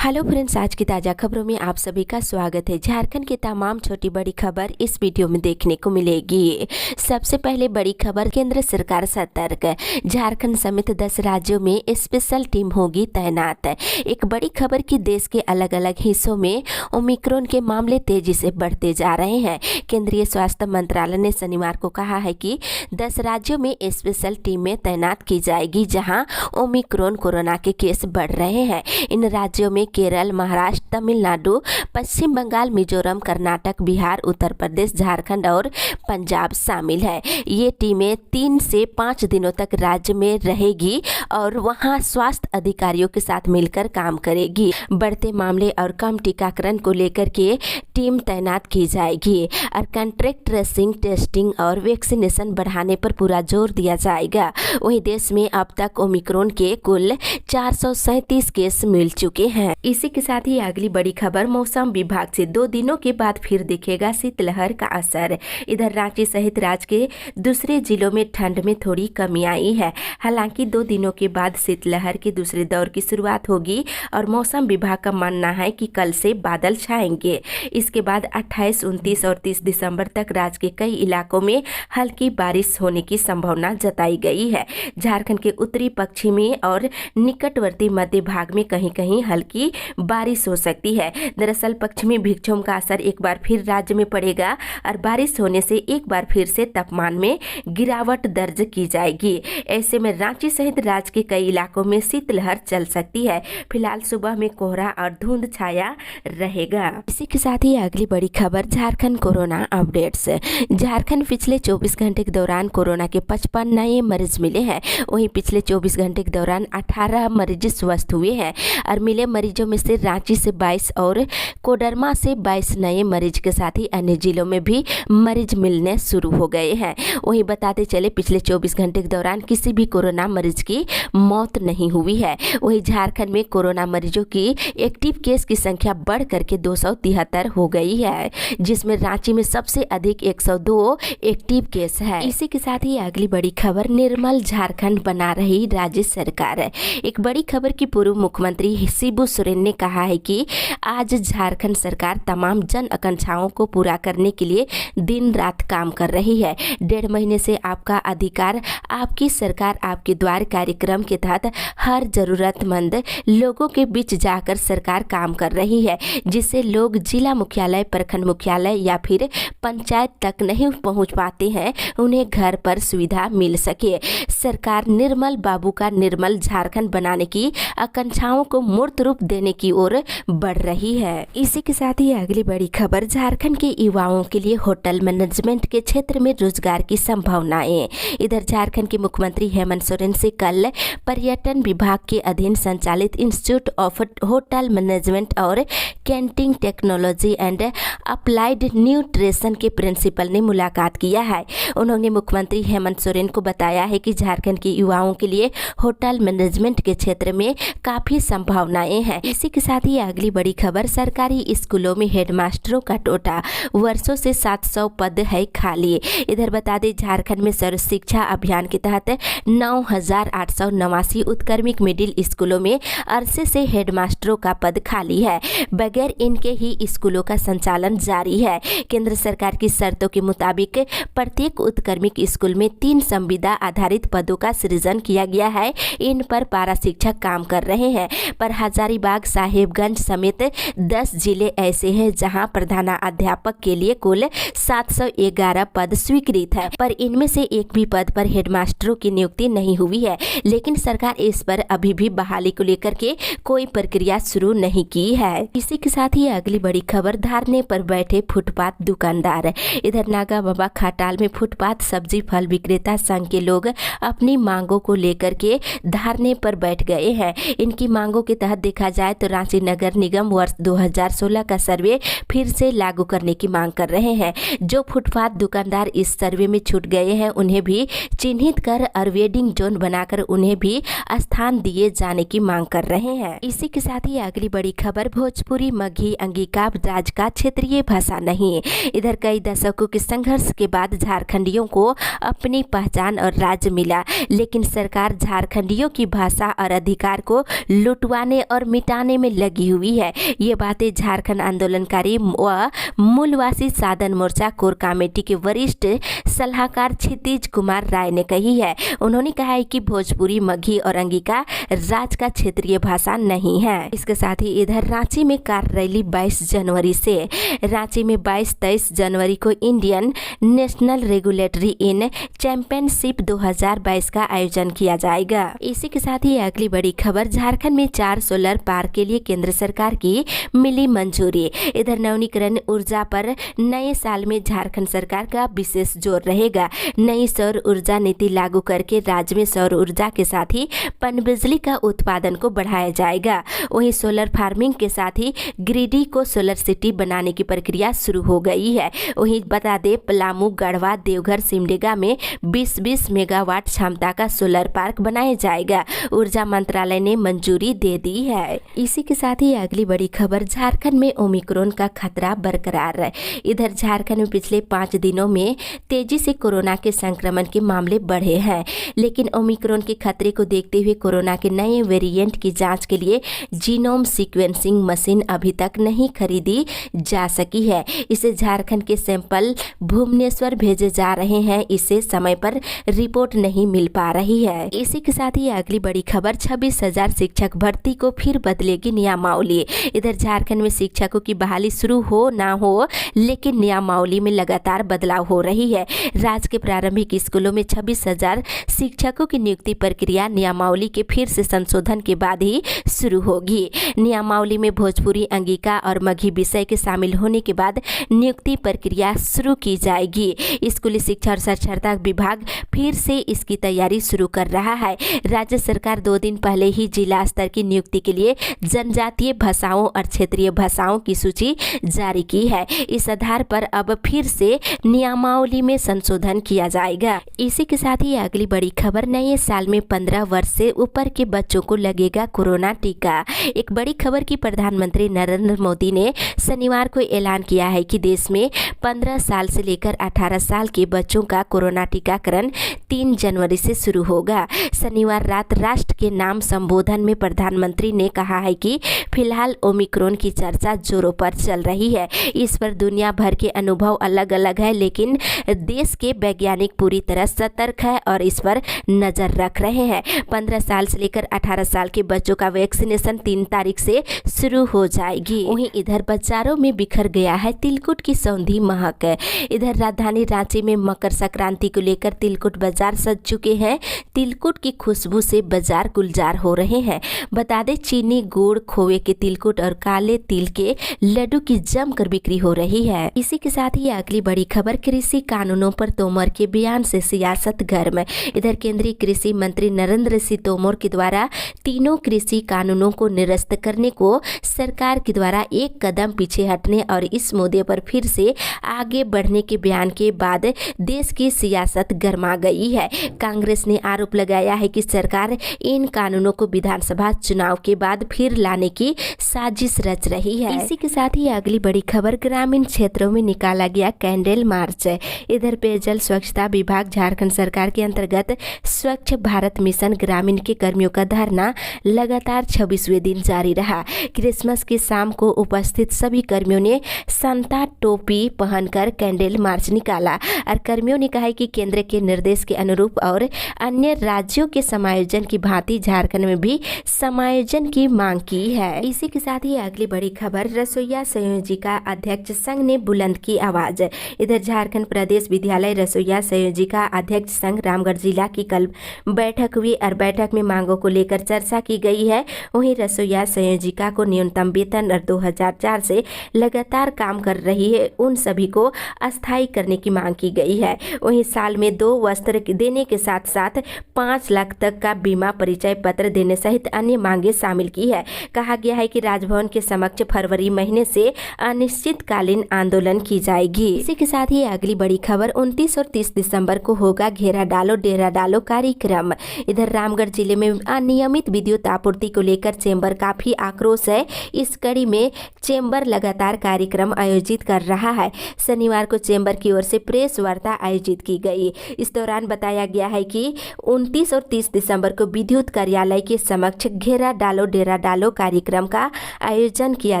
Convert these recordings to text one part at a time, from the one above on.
Hello friends, आज की ताज़ा खबरों में आप सभी का स्वागत है। झारखंड की तमाम छोटी बड़ी खबर इस वीडियो में देखने को मिलेगी। सबसे पहले बड़ी खबर, केंद्र सरकार सतर्क, झारखंड समेत 10 राज्यों में स्पेशल टीम होगी तैनात। एक बड़ी खबर की देश के अलग अलग हिस्सों में ओमिक्रॉन के मामले तेजी से बढ़ते जा रहे हैं। केंद्रीय स्वास्थ्य मंत्रालय ने शनिवार को कहा है कि 10 राज्यों में स्पेशल टीमें तैनात की जाएगी जहां ओमिक्रॉन कोरोना के केस बढ़ रहे हैं। इन राज्यों में केरल, महाराष्ट्र, तमिलनाडु, पश्चिम बंगाल, मिजोरम, कर्नाटक, बिहार, उत्तर प्रदेश, झारखंड और पंजाब शामिल है। ये टीमें 3 से 5 दिनों तक राज्य में रहेगी और वहां स्वास्थ्य अधिकारियों के साथ मिलकर काम करेगी। बढ़ते मामले और कम टीकाकरण को लेकर के टीम तैनात की जाएगी और कॉन्ट्रैक्ट ट्रेसिंग, टेस्टिंग और वैक्सीनेशन बढ़ाने पर पूरा जोर दिया जाएगा। वहीं देश में अब तक ओमिक्रॉन के कुल 437 केस मिल चुके हैं। इसी के साथ ही अगली बड़ी खबर, मौसम विभाग से 2 दिनों के बाद फिर दिखेगा शीतलहर का असर। इधर रांची सहित राज्य के दूसरे जिलों में ठंड में थोड़ी कमी आई है। हालांकि 2 दिनों के बाद शीतलहर के दूसरे दौर की शुरुआत होगी और मौसम विभाग का मानना है कि कल से बादल छाएंगे। इसके बाद 28, 29 और 30 दिसंबर तक राज्य के कई इलाकों में हल्की बारिश होने की संभावना जताई गई है। झारखंड के उत्तरी, पश्चिमी और निकटवर्ती मध्य भाग में कहीं कहीं हल्की बारिश हो सकती है। दरअसल पश्चिमी विक्षोभ का असर एक बार फिर राज्य में पड़ेगा और बारिश होने से एक बार फिर से तापमान में गिरावट दर्ज की जाएगी। ऐसे में रांची सहित राज्य के कई इलाकों में शीतलहर चल सकती है। फिलहाल सुबह में कोहरा और धुंध छाया रहेगा। इसी के साथ ही अगली बड़ी खबर, झारखंड कोरोना अपडेट्स। झारखंड पिछले 24 घंटे के दौरान कोरोना के 55 नए मरीज मिले हैं। वहीं पिछले 24 घंटे के दौरान 18 मरीज स्वस्थ हुए हैं और मिले मरीजों में से रांची से 22 और कोडरमा से 22 नए मरीज के साथ ही अन्य जिलों में भी मरीज मिलने शुरू हो गए हैं। वहीं बताते चले, पिछले 24 घंटे के दौरान किसी भी कोरोना मरीज की मौत नहीं हुई है। वहीं झारखंड में कोरोना मरीजों की एक्टिव केस की संख्या बढ़ करके 273 हो गई है, जिसमें रांची में सबसे अधिक 102 एक्टिव केस है। इसी के साथ ही अगली बड़ी खबर, निर्मल झारखंड बना रही राज्य सरकार। एक बड़ी खबर की पूर्व मुख्यमंत्री शिबू सोरेन ने कहा है कि आज झारखंड सरकार तमाम जन आकांक्षाओं को पूरा करने के लिए दिन रात काम कर रही है। 1.5 महीने से आपका अधिकार, आपकी सरकार, आपके द्वार कार्यक्रम के तहत हर जरूरतमंद लोगों के बीच जाकर सरकार काम कर रही है, जिससे लोग जिला मुख्यालय, प्रखंड मुख्यालय या फिर पंचायत तक नहीं पहुंच पाते हैं, उन्हें घर पर सुविधा मिल सके। सरकार निर्मल बाबू का निर्मल झारखंड बनाने की आकांक्षाओं को मूर्त रूप देने की ओर बढ़ रही है। इसी के साथ ही अगली बड़ी खबर, झारखंड के युवाओं के लिए होटल मैनेजमेंट के क्षेत्र में रोजगार की संभावनाएं। इधर झारखंड के मुख्यमंत्री हेमंत सोरेन से कल पर्यटन विभाग के अधीन संचालित इंस्टीट्यूट ऑफ होटल मैनेजमेंट और canteen technology and applied nutrition के प्रिंसिपल ने मुलाकात किया है। उन्होंने मुख्यमंत्री हेमंत सोरेन को बताया है कि झारखंड के युवाओं के लिए होटल मैनेजमेंट के क्षेत्र में काफी संभावनाएं हैं। इसी के साथ ही अगली बड़ी खबर, सरकारी स्कूलों में हेडमास्टरों का टोटा, वर्षों से 700 पद है खाली। इधर बता दें, झारखंड में सर्व शिक्षा अभियान के तहत 9,889 उत्क्रमिक मिडिल स्कूलों में अरसे से हेडमास्टरों का पद खाली है। बगैर इनके ही स्कूलों का संचालन जारी है। केंद्र सरकार की शर्तों के मुताबिक प्रत्येक उत्क्रमिक स्कूल में 3 संविदा आधारित पदों का सृजन किया गया है। इन पर पारा शिक्षक काम कर रहे हैं, पर हजारीबाग, साहेबगंज समेत 10 जिले ऐसे हैं जहां प्रधानाध्यापक के लिए कुल 711 पद स्वीकृत है, पर इनमें से एक भी पद पर हेडमास्टरों की नियुक्ति नहीं हुई है। लेकिन सरकार इस पर अभी भी बहाली को लेकर के कोई प्रक्रिया शुरू नहीं की है। इसी के साथ ही अगली बड़ी खबर, धरने पर बैठे फुटपाथ दुकानदार। इधर नागा बाबा खाटाल में फुटपाथ सब्जी फल विक्रेता संघ के लोग अपनी मांगों को लेकर के धरने पर बैठ गए हैं। इनकी मांगों के तहत देखा जाए तो रांची नगर निगम वर्ष 2016 का सर्वे फिर से लागू करने की मांग कर रहे हैं। जो फुटपाथ दुकानदार इस सर्वे में छूट गए हैं, उन्हें भी चिन्हित कर और वेडिंग जोन बनाकर उन्हें भी स्थान दिए जाने की मांग कर रहे हैं। इसी के साथ ही अगली बड़ी खबर, भोजपुरी, मगही, अंगिका राज्य का क्षेत्रीय भाषा नहीं। इधर कई दशकों के संघर्ष के बाद झारखंडियों को अपनी पहचान और राज्य मिला, लेकिन सरकार झारखंडियों की भाषा और अधिकार को लुटवाने और मिटाने मिटाने में लगी हुई है। ये बातें झारखंड आंदोलनकारी व मूलवासी साधन मोर्चा कोर कमेटी के वरिष्ठ सलाहकार क्षितिज कुमार राय ने कही है। उन्होंने कहा है कि भोजपुरी, मगही और अंगिका राज्य का क्षेत्रीय भाषा नहीं है। इसके साथ ही इधर रांची में कार रैली 22 जनवरी से, रांची में 22-23 जनवरी को इंडियन नेशनल रेगुलेटरी इन चैंपियनशिप 2022 का आयोजन किया जाएगा। इसी के साथ ही अगली बड़ी खबर, झारखंड में 4 सोलर पार्क के लिए केंद्र सरकार की मिली मंजूरी। इधर नवीनीकरण ऊर्जा पर नए साल में झारखंड सरकार का विशेष जोर रहेगा। नई सौर ऊर्जा नीति लागू करके राज्य में सौर ऊर्जा के साथ ही पनबिजली का उत्पादन को बढ़ाया जाएगा। वहीं सोलर फार्मिंग के साथ ही ग्रिडी को सोलर सिटी बनाने की प्रक्रिया शुरू हो गई है। वहीं बता दें, पलामू, गढ़वा, देवघर, सिमडेगा में 20-20 मेगावाट क्षमता का सोलर पार्क बनाया जाएगा। ऊर्जा मंत्रालय ने मंजूरी दे दी है। इसी के साथ ही अगली बड़ी खबर, झारखंड में ओमिक्रॉन का खतरा बरकरार है। इधर झारखंड में पिछले 5 दिनों में तेजी से कोरोना के संक्रमण के मामले बढ़े हैं, लेकिन ओमिक्रॉन के खतरे को देखते हुए कोरोना के नए वेरिएंट की जांच के लिए जीनोम सीक्वेंसिंग मशीन अभी तक नहीं खरीदी जा सकी है। इसे झारखंड के सैंपल भुवनेश्वर भेजे जा रहे हैं। इससे समय पर रिपोर्ट नहीं मिल पा रही है। इसी के साथ ही अगली बड़ी खबर, 26,000 शिक्षक भर्ती को फिर बदलेगी नियमावली। इधर झारखंड में शिक्षकों की बहाली शुरू हो ना हो, लेकिन नियमावली में लगातार बदलाव हो रही है। राज्य के प्रारंभिक स्कूलों में 26,000 शिक्षकों की नियुक्ति प्रक्रिया नियमावली के फिर से संशोधन के बाद ही शुरू होगी। नियमावली में भोजपुरी, अंगिका और मगही विषय के शामिल होने के बाद नियुक्ति प्रक्रिया शुरू की जाएगी। स्कूली शिक्षा और साक्षरता विभाग फिर से इसकी तैयारी शुरू कर रहा है। राज्य सरकार 2 दिन पहले ही जिला स्तर की नियुक्ति के लिए जनजातीय भाषाओं और क्षेत्रीय भाषाओं की सूची जारी की है। इस आधार पर अब फिर से नियमावली में संशोधन किया जाएगा। इसी के साथ ही अगली बड़ी खबर, नए साल में 15 वर्ष से ऊपर के बच्चों को लगेगा कोरोना टीका। एक बड़ी खबर की प्रधानमंत्री नरेंद्र मोदी ने शनिवार को ऐलान किया है कि देश में 15 साल से लेकर 18 साल के बच्चों का कोरोना टीकाकरण 3 जनवरी से शुरू होगा। शनिवार रात राष्ट्र के नाम संबोधन में प्रधानमंत्री ने कहा है कि फिलहाल ओमिक्रॉन की चर्चा जोरों पर चल रही है। इस पर दुनिया भर के अनुभव अलग अलग है, लेकिन देश के वैज्ञानिक पूरी तरह सतर्क है और इस पर नजर रख रहे हैं। 15 साल से लेकर 18 साल के बच्चों का वैक्सीनेशन 3 तारीख से शुरू हो जाएगी। वहीं इधर बाजारों में बिखर गया है तिलकुट की सौंधी महक। इधर राजधानी रांची में मकर संक्रांति को लेकर तिलकुट बाजार सज चुके हैं। तिलकुट की खुशबू से बाजार गुलजार हो रहे हैं। बता दें, चीनी, गुड़, खोए के तिलकुट और काले तिल के लड्डू की जमकर बिक्री हो रही है। इसी के साथ ही अगली बड़ी खबर, कृषि कानूनों पर तोमर के बयान से सियासत गर्म। इधर केंद्रीय कृषि मंत्री नरेंद्र सिंह तोमर के द्वारा तीनों कृषि कानूनों को निरस्त करने को सरकार के द्वारा एक कदम पीछे हटने और इस मुद्दे पर फिर से आगे बढ़ने के बयान के बाद देश की सियासत गर्मा गई है। कांग्रेस ने आरोप लगाया है कि सरकार इन कानूनों को विधानसभा चुनाव के बाद फिर लाने की साजिश रच रही है। इसी के साथ ही अगली बड़ी खबर, ग्रामीण क्षेत्रों में निकाला गया कैंडल मार्च। इधर पेयजल स्वच्छता विभाग झारखंड सरकार के अंतर्गत स्वच्छ भारत मिशन ग्रामीण के कर्मियों का धरना लगातार 26वें दिन जारी रहा। क्रिसमस की शाम को उपस्थित सभी कर्मियों ने संता टोपी पहनकर कैंडल मार्च निकाला और कर्मियों ने कहा कि केंद्र के निर्देश के अनुरूप और अन्य राज्यों के समायोजन की भांति झारखंड में भी समायोजन की मांग की है। इसी के साथ ही अगली बड़ी खबर, रसोईया संयोजिका अध्यक्ष संघ ने बुलंद की आवाज। इधर झारखंड प्रदेश विद्यालय रसोईया संयोजिका अध्यक्ष संघ रामगढ़ जिला की कल बैठक हुई और बैठक में मांगों को लेकर चर्चा की गई है। वहीं रसोईया संयोजिका को न्यूनतम वेतन और 2004 से लगातार काम कर रही है उन सभी को अस्थायी करने की मांग की गई है। वहीं साल में 2 वस्त्र देने के साथ साथ 5 लाख तक का बीमा परिचय पत्र देने सहित अन्य मांगे शामिल की है। कहा गया है कि राजभवन के समक्ष फरवरी महीने से अनिश्चितकालीन आंदोलन की जाएगी। इसी के साथ ही अगली बड़ी खबर, 29 और 30 दिसंबर को होगा घेरा डालो डेरा डालो कार्यक्रम। इधर रामगढ़ जिले में अनियमित विद्युत आपूर्ति को लेकर चेंबर काफी आक्रोश है। इस कड़ी में चेंबर लगातार कार्यक्रम आयोजित कर रहा है। शनिवार को चेंबर की ओर से प्रेस वार्ता आयोजित की गई। इस दौरान बताया गया है कि 29 और 30 दिसंबर को विद्युत कार्यालय के समक्ष घेरा डालो डेरा डालो कार्यक्रम का आयोजन किया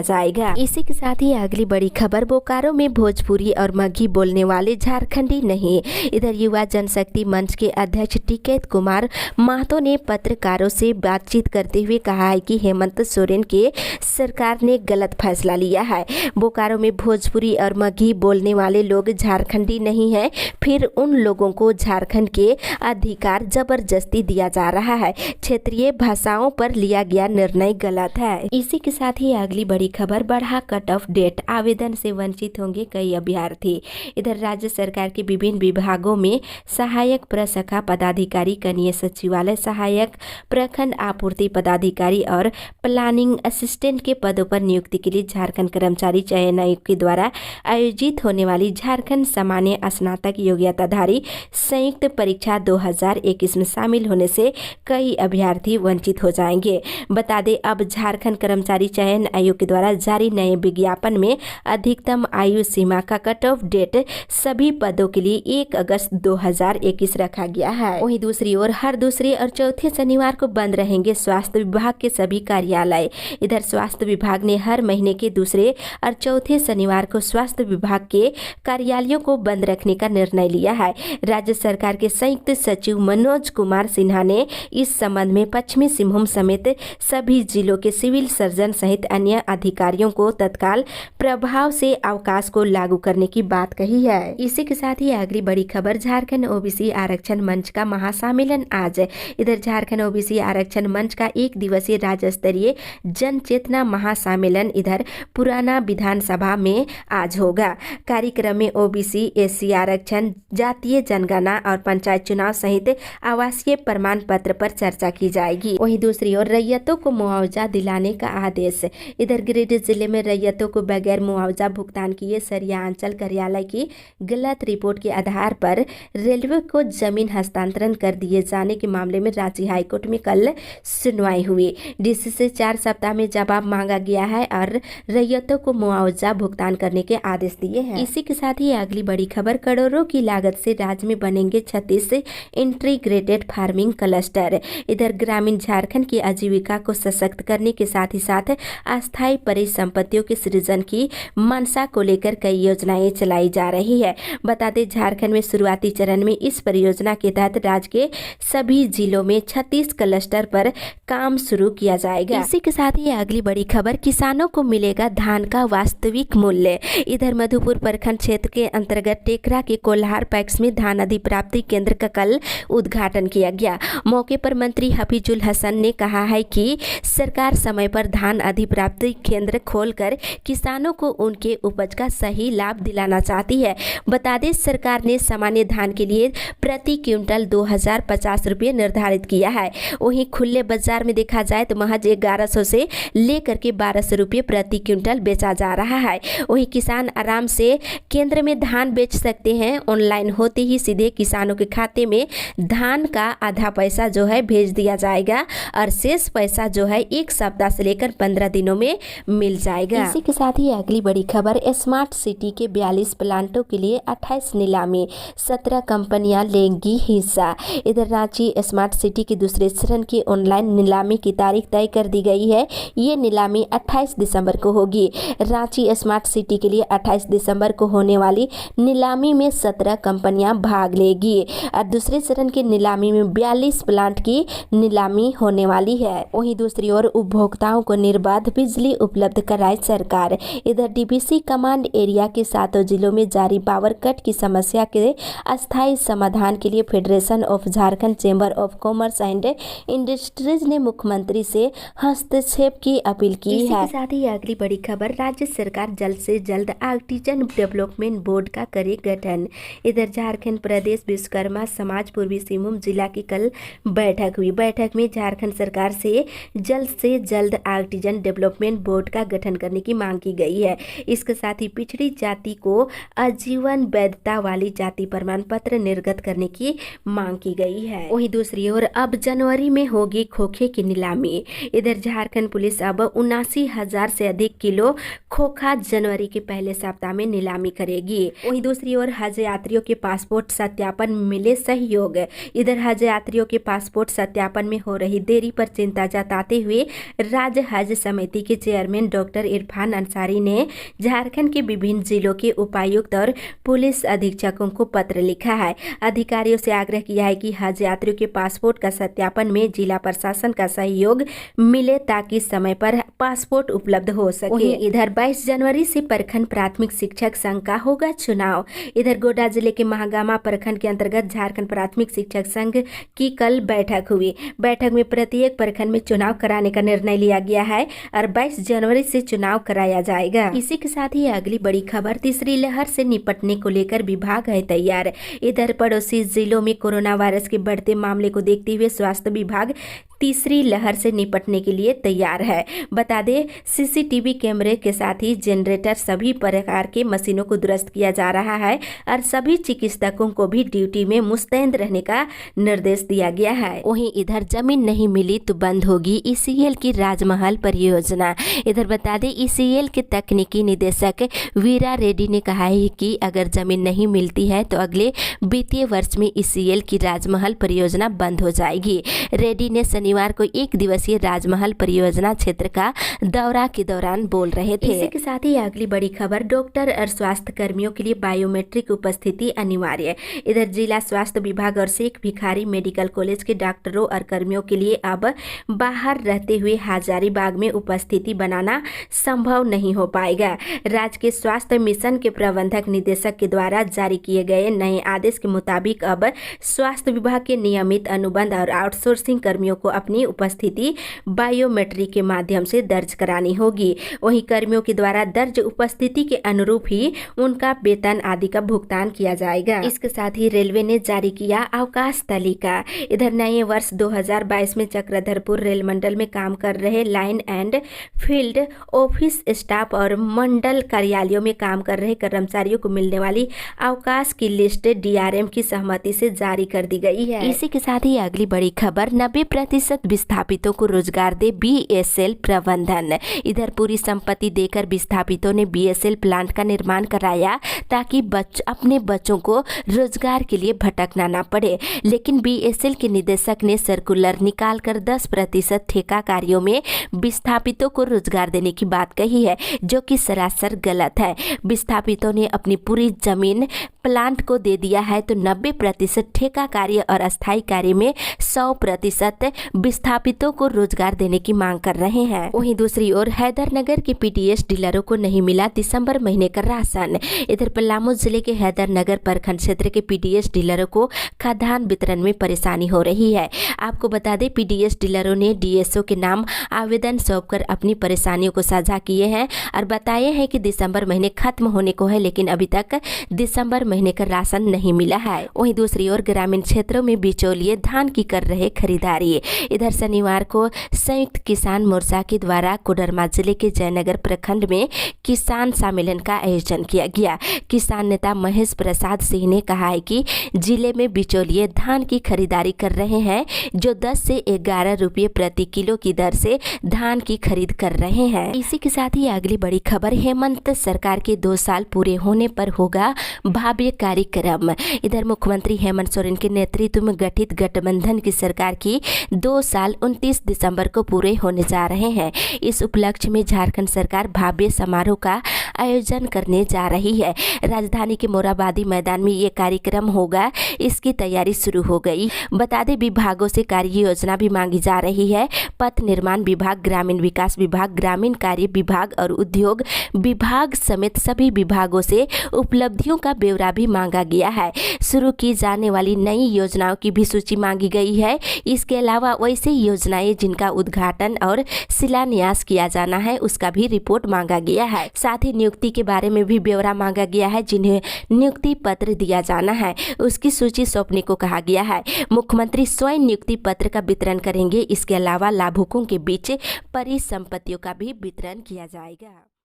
जाएगा। इसी के साथ ही अगली बड़ी खबर, बोकारो में भोजपुरी और मगही बोलने वाले झारखंडी नहीं। इधर युवा जनशक्ति मंच के अध्यक्ष टिकैत कुमार महतो ने पत्रकारों से बातचीत करते हुए कहा है कि हेमंत सोरेन के सरकार ने गलत फैसला लिया है। बोकारो में भोजपुरी और मगही बोलने वाले लोग झारखंडी नहीं है, फिर उन लोगों को झारखंड के अधिकार जबरदस्ती दिया जा रहा है। क्षेत्रीय भाषाओं पर लिया गया निर्णय गलत है। इसी के साथ ही अगली बड़ी खबर, बढ़ा कट ऑफ डेट, आवेदन से वंचित होंगे कई अभ्यर्थी। इधर राज्य सरकार के विभिन्न विभागों में सहायक प्रशाखा पदाधिकारी, कनीय सचिवालय सहायक, प्रखंड आपूर्ति पदाधिकारी और प्लानिंग असिस्टेंट के पदों पर नियुक्ति के लिए झारखंड कर्मचारी चयन आयोग के द्वारा आयोजित होने वाली झारखंड सामान्य स्नातक योग्यताधारी संयुक्त परीक्षा 2021 में शामिल होने से कई अभ्यर्थी वंचित हो जाएंगे। बता दें, अब झारखंड कर्मचारी चयन आयोग के द्वारा जारी नए विज्ञापन में अधिकतम आयु सीमा का कट ऑफ डेट सभी पदों के लिए 1 अगस्त 2021 रखा गया है। वहीं दूसरी ओर हर दूसरे और चौथे शनिवार को बंद रहेंगे स्वास्थ्य विभाग के सभी कार्यालय। इधर स्वास्थ्य विभाग ने हर महीने के दूसरे और चौथे शनिवार को स्वास्थ्य विभाग के कार्यालयों को बंद रखने का निर्णय लिया है। राज्य सरकार के संयुक्त सचिव मनोज कुमार सिन्हा ने इस संबंध में पश्चिमी सिंहभूम समेत सभी जिलों के सिविल सर्जन सहित अन्य अधिकारियों को तत्काल प्रभाव से अवकाश को लागू करने की बात कही है। इसी के साथ ही अगली बड़ी खबर, झारखंड ओबीसी आरक्षण मंच का महासम्मेलन आज। इधर झारखंड ओबीसी आरक्षण मंच का 1 दिवसीय राज्य स्तरीय जन चेतना महासम्मेलन इधर पुराना विधानसभा में आज होगा। कार्यक्रम में ओबीसी, एससी आरक्षण, जातीय जनगणना और पंचायत चुनाव सहित आवासीय प्रमाण पत्र पर चर्चा की जाएगी। वहीं दूसरी ओर रैयतों को मुआवजा दिलाने का आदेश। इधर गिरिडीह जिले में रैयतों को बगैर मुआवजा भुगतान किए सरिया अंचल कार्यालय की गलत रिपोर्ट के आधार पर रेलवे को जमीन हस्तांतरण कर दिए जाने के मामले में रांची हाईकोर्ट में कल सुनवाई हुई। डीसी से 4 सप्ताह में जवाब मांगा गया है और रैयतों को मुआवजा भुगतान करने के आदेश दिए हैं। इसी के साथ ही अगली बड़ी खबर, करोड़ों की लागत से राज्य में बनेंगे 36 इंटीग्रेटेड फार्मिंग क्लस्टर। इधर ग्रामीण झारखंड की आजीविका को सशक्त करने के साथ ही साथ अस्थायी परिसंपत्तियों के सृजन की मंशा को लेकर कई योजनाएं चलाई जा रही है। बता दें, झारखंड में शुरुआती चरण में इस परियोजना के तहत राज्य के सभी जिलों में 36 क्लस्टर पर काम शुरू किया जाएगा। इसी के साथ ही अगली बड़ी खबर, किसानों को मिलेगा धान का वास्तविक मूल्य। इधर मधुपुर प्रखंड क्षेत्र के अंतर्गत टेकरा के कोल्हार पैक्स में धान अधिप्राप्ति केंद्र का कल उद्घाटन किया गया। मौके पर मंत्री हफीजुल हसन ने कहा है कि सरकार समय पर धान अधिप्राप्ति केंद्र खोलकर किसानों को उनके उपज का सही लाभ दिलाना चाहती है। बता दें, सरकार ने सामान्य धान के लिए प्रति क्विंटल 2050 रुपये निर्धारित किया है। वहीं खुले बाजार में देखा जाए तो महज 1100 से लेकर के 1200 रुपये प्रति क्विंटल बेचा जा रहा है। वहीं किसान आराम से केंद्र में धान बेच सकते हैं। ऑनलाइन होते ही सीधे किसानों के खाते में धान का आधा पैसा जो है भेज दिया जाएगा और शेष पैसा जो है 1 सप्ताह से लेकर 15 दिनों में मिल जाएगा। इसी के साथ ही अगली बड़ी खबर, स्मार्ट सिटी के 42 प्लांटों के लिए 28 नीलामी, 17 कंपनियां लेंगी हिस्सा। इधर रांची स्मार्ट सिटी के दूसरे चरण की ऑनलाइन नीलामी की तारीख तय कर दी गई है। ये नीलामी 28 दिसंबर को होगी। रांची स्मार्ट सिटी के लिए 28 दिसंबर को होने वाली नीलामी में 17 कंपनियां भाग लेगी और दूसरे चरण की नीलामी में 42 प्लांट की नीलामी होने वाली है। वहीं दूसरी ओर उपभोक्ताओं को निर्बाध बिजली उपलब्ध कराए सरकार। इधर डीबीसी कमांड एरिया के 7 जिलों में जारी पावर कट की समस्या के अस्थायी समाधान के लिए federation of Jharkhand chamber of commerce and industries ने मुख्यमंत्री से हस्तक्षेप की अपील की है। इसके साथ ही अगली बड़ी खबर, राज्य सरकार जल्द से जल्द आर्टिजन डेवलपमेंट बोर्ड का करे गठन। इधर झारखंड प्रदेश विश्वकर्मा समाज पूर्वी सिंहभूम जिला की कल बैठक हुई। बैठक में झारखंड सरकार से जल्द आर्टिजन डेवलपमेंट बोर्ड का गठन करने की मांग की गई है। इसके साथ ही पिछड़ी जाति को आजीवन वैधता वाली जाति प्रमाण पत्र निर्गत करने की मांग की गई है। वहीं दूसरी ओर अब जनवरी में होगी खोखे की नीलामी। इधर झारखंड पुलिस अब 79,000 से अधिक किलो खोखा जनवरी के पहले सप्ताह में नीलामी करेगी। वहीं दूसरी ओर हज यात्रियों के पासपोर्ट सत्यापन में मिले सहयोग। इधर हज यात्रियों के पासपोर्ट सत्यापन में हो रही देरी पर चिंता जताते हुए राज्य हज समिति के चेयरमैन डॉक्टर इरफान अंसारी ने झारखंड के विभिन्न जिलों के उपायुक्त और पुलिस अधीक्षकों को पत्र लिखा है। अधिकारियों से आग्रह किया है कि हज यात्रियों के पासपोर्ट का सत्यापन में जिला प्रशासन का सहयोग मिले ताकि समय पर पासपोर्ट उपलब्ध हो सके। इधर 22 जनवरी से प्रखंड प्राथमिक शिक्षक संघ का होगा चुनाव। इधर गोड्डा जिले के महागामा प्रखंड के अंतर्गत झारखंड प्राथमिक शिक्षक संघ की कल बैठक हुई। बैठक में प्रत्येक प्रखंड में चुनाव कराने का निर्णय लिया गया है और 22 जनवरी से चुनाव कराया जाएगा। इसी के साथ ही अगली बड़ी खबर, तीसरी लहर से निपटने को लेकर विभाग है तैयार। इधर पड़ोसी जिलों में कोरोना वायरस के बढ़ते मामले को देखते हुए स्वास्थ्य विभाग तीसरी लहर से निपटने के लिए तैयार है। बता दें, सीसीटीवी कैमरे के साथ ही जनरेटर सभी प्रकार के मशीनों को दुरुस्त किया जा रहा है और सभी चिकित्सकों को भी ड्यूटी में मुस्तैद रहने का निर्देश दिया गया है। वहीं इधर जमीन नहीं मिली तो बंद होगी ईसीएल की राजमहल परियोजना। इधर बता दें, ईसीएल के तकनीकी निदेशक वीरा रेड्डी ने कहा है कि अगर जमीन नहीं मिलती है तो अगले वित्तीय वर्ष में ईसीएल की राजमहल परियोजना बंद हो जाएगी। रेड्डी ने शनिवार को एक दिवसीय राजमहल परियोजना क्षेत्र का दौरा के दौरान बोल रहे थे। इसी के साथ ही अगली बड़ी खबर, डॉक्टर और स्वास्थ्य कर्मियों के लिए बायोमेट्रिक उपस्थिति अनिवार्य। इधर जिला स्वास्थ्य विभाग और शेख भिखारी मेडिकल कॉलेज के डॉक्टरों और कर्मियों के लिए अब बाहर रहते हुए हजारीबाग में उपस्थिति बनाना संभव नहीं हो पाएगा। राज्य के स्वास्थ्य मिशन के प्रबंधक निदेशक के द्वारा जारी किए गए नए आदेश के मुताबिक अब स्वास्थ्य विभाग के नियमित अनुबंध और आउटसोर्सिंग कर्मियों को अपनी उपस्थिति बायोमेट्रिक के माध्यम से दर्ज करानी होगी। वहीं कर्मियों के द्वारा दर्ज उपस्थिति के अनुरूप ही उनका वेतन आदि का भुगतान किया जाएगा। इसके साथ ही रेलवे ने जारी किया अवकाश तालिका। इधर नए वर्ष 2022 में चक्रधरपुर रेल मंडल में काम कर रहे line and field office staff और मंडल कार्यालयों में काम कर रहे कर्मचारियों को मिलने वाली अवकाश की लिस्ट डीआरएम की सहमति से जारी कर दी गई है। इसी के साथ ही अगली बड़ी खबर, 90% विस्थापितों को रोजगार दे बीएसएल प्रबंधन। इधर पूरी संपत्ति देकर विस्थापितों ने बीएसएल प्लांट का निर्माण कराया ताकि अपने बच्चों को रोजगार के लिए भटकना ना पड़े। लेकिन बीएसएल के निदेशक ने सर्कुलर निकालकर 10% ठेका कार्यों में विस्थापितों को रोजगार देने की बात कही है, जो कि सरासर गलत है। विस्थापितों ने अपनी पूरी जमीन प्लांट को दे दिया है तो 90% ठेका कार्य और अस्थायी कार्य में 100% विस्थापितों को रोजगार देने की मांग कर रहे हैं। वहीं दूसरी ओर हैदरनगर के पीडीएस डीलरों को नहीं मिला दिसंबर महीने का राशन। इधर पलामू जिले के हैदरनगर प्रखंड क्षेत्र के पीडीएस डीलरों को खाद्यान्न वितरण में परेशानी हो रही है। आपको बता दें, पीडीएस डीलरों ने डीएसओ के नाम आवेदन सौंपकर अपनी परेशानियों को साझा किए हैं और बताए हैं कि दिसंबर महीने खत्म होने को है, लेकिन अभी तक दिसंबर महीने का राशन नहीं मिला है। वहीं दूसरी ओर ग्रामीण क्षेत्रों में बिचौलिए धान की कर रहे खरीदारी। इधर शनिवार को संयुक्त किसान मोर्चा के द्वारा कोडरमा जिले के जयनगर प्रखंड में किसान सम्मेलन का आयोजन किया गया। किसान नेता महेश प्रसाद सिंह ने कहा है कि जिले में बिचौलिए धान की खरीदारी कर रहे हैं, जो 10 से 11 रुपये प्रति किलो की दर से धान की खरीद कर रहे हैं। इसी के साथ ही अगली बड़ी खबर, हेमंत सरकार के 2 साल पूरे होने पर होगा भव्य कार्यक्रम। इधर मुख्यमंत्री हेमंत सोरेन के नेतृत्व में गठित गठबंधन की सरकार की 2 साल 29 दिसंबर को पूरे होने जा रहे हैं। इस उपलक्ष्य में झारखंड सरकार भव्य समारोह का आयोजन करने जा रही है। राजधानी के मोराबादी मैदान में ये कार्यक्रम होगा, इसकी तैयारी शुरू हो गई। बता दें, विभागों से कार्य योजना भी मांगी जा रही है। पथ निर्माण विभाग, ग्रामीण विकास विभाग, ग्रामीण कार्य विभाग और उद्योग विभाग समेत सभी विभागों से उपलब्धियों का ब्यौरा भी मांगा गया है। शुरू की जाने वाली नई योजनाओं की भी सूची मांगी गई है। इसके अलावा वैसे योजनाएं जिनका उद्घाटन और शिलान्यास किया जाना है, उसका भी रिपोर्ट मांगा गया है। साथ ही नियुक्ति के बारे में भी ब्यौरा मांगा गया है। जिन्हें नियुक्ति पत्र दिया जाना है, उसकी सूची सौंपने को कहा गया है। मुख्यमंत्री स्वयं नियुक्ति पत्र का वितरण करेंगे। इसके अलावा लाभुकों के बीच परिसंपत्तियों का भी वितरण किया जाएगा।